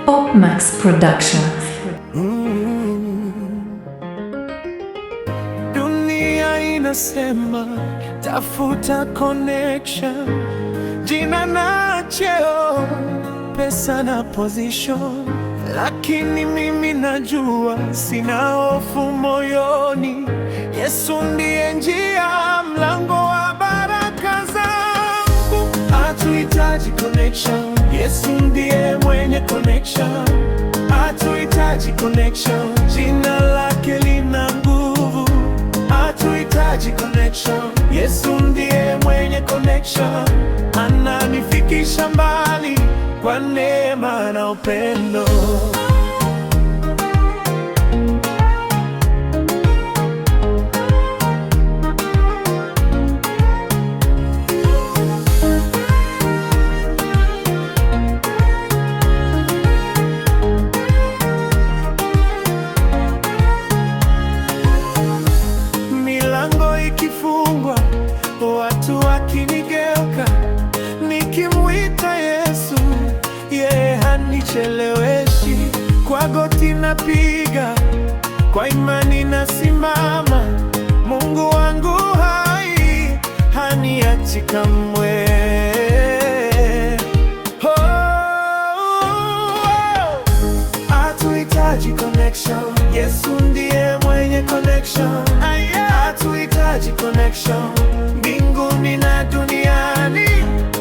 Opmax Production. Dunia inasema tafuta connection, jina na cheo, pesa na position, lakini mimi najua sina hofu moyoni. Yesu ndiye njia, mlango wa baraka zangu. Hatuhitaji connection, Yesu ndiye mwenye connection. Hatuhitaji connection, jina lake lina nguvu. Hatuhitaji connection, Yesu ndiye mwenye connection. Ananifikisha mbali kwa neema na upendo. Milango ikifungwa, watu wakinigeuka, nikimwita Yesu, yeye hanicheleweshi. Kwa goti napiga, kwa imani nasimama. Mungu wangu hai, haniachi kamwe. Hatuhitaji connection, Yesu ndiye mwenye connection. Hatuhitaji connection, mbinguni na duniani.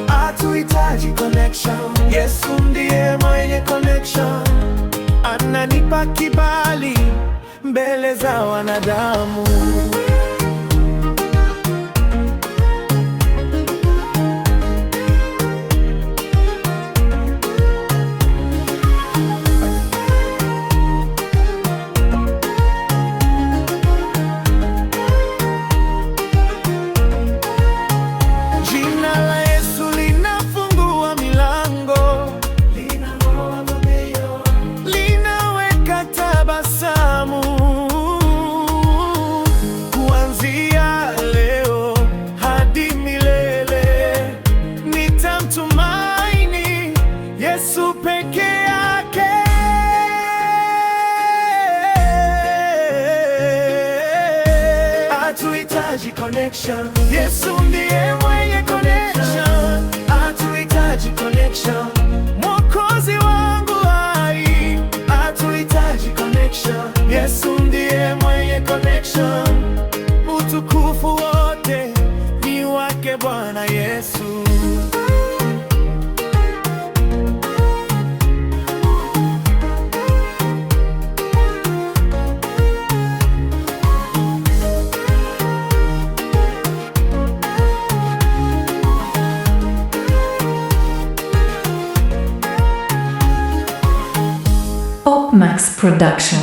Hatuhitaji connection, Yesu ndiye mwenye connection. Ananipa kibali mbele za wanadamu. Yesu peke yake. Hatuhitaji connection, Yesu ndiye mwenye connection. Hatuhitaji connection, Mwokozi wangu hai. Hatuhitaji connection, Yesu ndiye mwenye connection. Utukufu wote ni wake Bwana Yesu. Opmax Production.